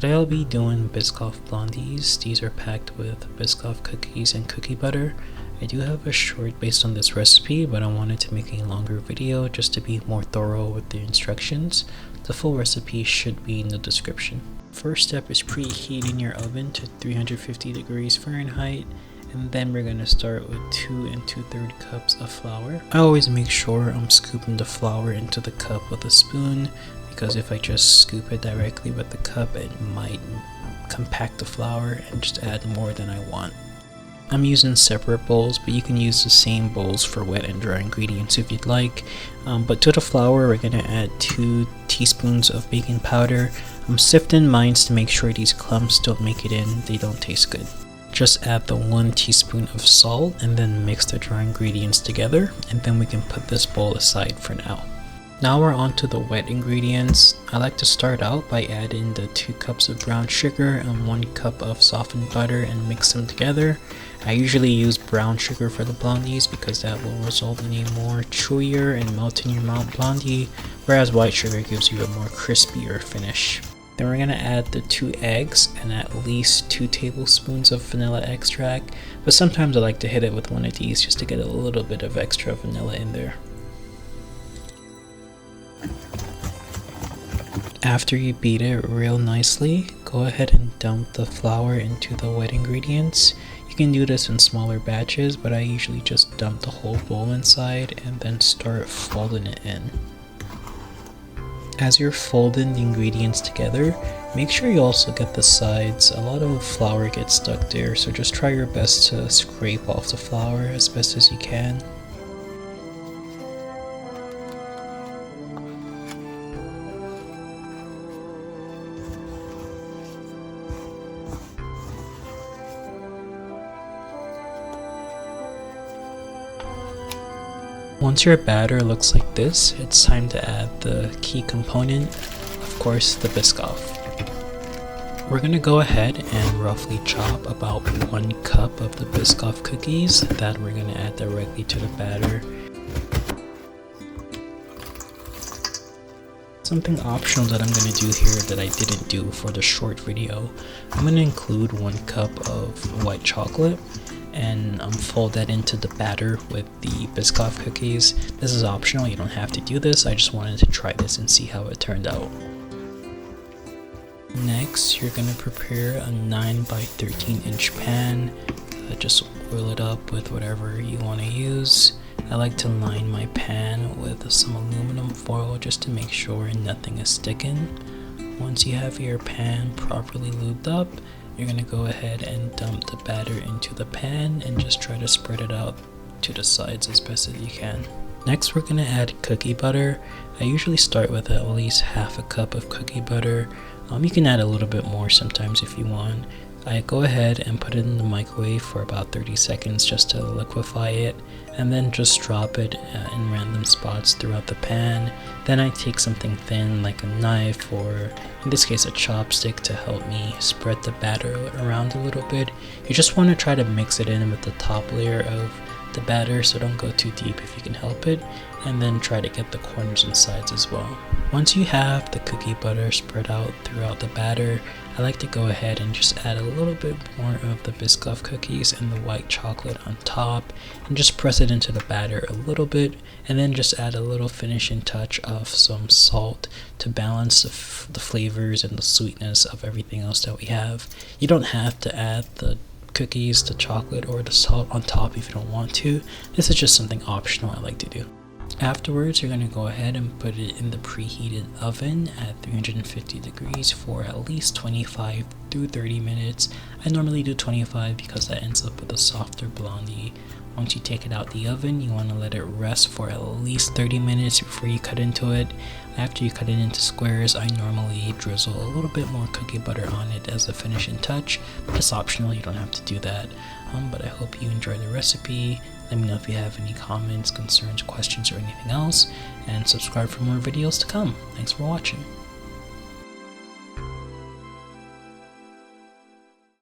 Today I'll be doing Biscoff Blondies. These are packed with Biscoff cookies and cookie butter. I do have a short based on this recipe, but I wanted to make a longer video just to be more thorough with the instructions. The full recipe should be in the description. First step is preheating your oven to 350 degrees Fahrenheit. And then we're going to start with 2 2/3 cups of flour. I always make sure I'm scooping the flour into the cup with a spoon, because if I just scoop it directly with the cup, it might compact the flour and just add more than I want. I'm using separate bowls, but you can use the same bowls for wet and dry ingredients if you'd like. But to the flour, we're going to add 2 teaspoons of baking powder. I'm sifting mine to make sure these clumps don't make it in, they don't taste good. Just add the 1 teaspoon of salt and then mix the dry ingredients together, and then we can put this bowl aside for now. Now we're on to the wet ingredients. I like to start out by adding the 2 cups of brown sugar and 1 cup of softened butter and mix them together. I usually use brown sugar for the blondies because that will result in a more chewier and melt in your mouth blondie, whereas white sugar gives you a more crispier finish. Then we're going to add the 2 eggs and at least 2 tablespoons of vanilla extract, but sometimes I like to hit it with one of these just to get a little bit of extra vanilla in there. After you beat it real nicely, go ahead and dump the flour into the wet ingredients. You can do this in smaller batches, but I usually just dump the whole bowl inside and then start folding it in. As you're folding the ingredients together, make sure you also get the sides. A lot of flour gets stuck there, so just try your best to scrape off the flour as best as you can. Once your batter looks like this, it's time to add the key component, of course the Biscoff. We're going to go ahead and roughly chop about 1 cup of the Biscoff cookies that we're going to add directly to the batter. Something optional that I'm going to do here that I didn't do for the short video, I'm going to include 1 cup of white chocolate and fold that into the batter with the Biscoff cookies. This is optional, you don't have to do this, I just wanted to try this and see how it turned out. Next, you're going to prepare a 9 by 13 inch pan. Just oil it up with whatever you want to use. I like to line my pan with some aluminum foil just to make sure nothing is sticking. Once you have your pan properly lubed up, you're going to go ahead and dump the batter into the pan and just try to spread it out to the sides as best as you can. Next, we're going to add cookie butter. I usually start with at least half a cup of cookie butter. You can add a little bit more sometimes if you want. I go ahead and put it in the microwave for about 30 seconds just to liquefy it, and then just drop it in random spots throughout the pan. Then I take something thin like a knife, or in this case a chopstick, to help me spread the batter around a little bit. You just want to try to mix it in with the top layer of the batter, so don't go too deep if you can help it, and then try to get the corners and sides as well. Once you have the cookie butter spread out throughout the batter, I like to go ahead and just add a little bit more of the Biscoff cookies and the white chocolate on top, and just press it into the batter a little bit, and then just add a little finishing touch of some salt to balance the flavors and the sweetness of everything else that we have. You don't have to add the cookies, the chocolate, or the salt on top if you don't want to. This is just something optional I like to do. Afterwards, you're going to go ahead and put it in the preheated oven at 350 degrees for at least 25 through 30 minutes. I normally do 25 because that ends up with a softer blondie. Once you take it out the oven, you want to let it rest for at least 30 minutes before you cut into it. After you cut it into squares, I normally drizzle a little bit more cookie butter on it as a finishing touch, but it's optional, you don't have to do that. But I hope you enjoy the recipe. Let me know if you have any comments, concerns, questions, or anything else, and subscribe for more videos to come. Thanks for watching.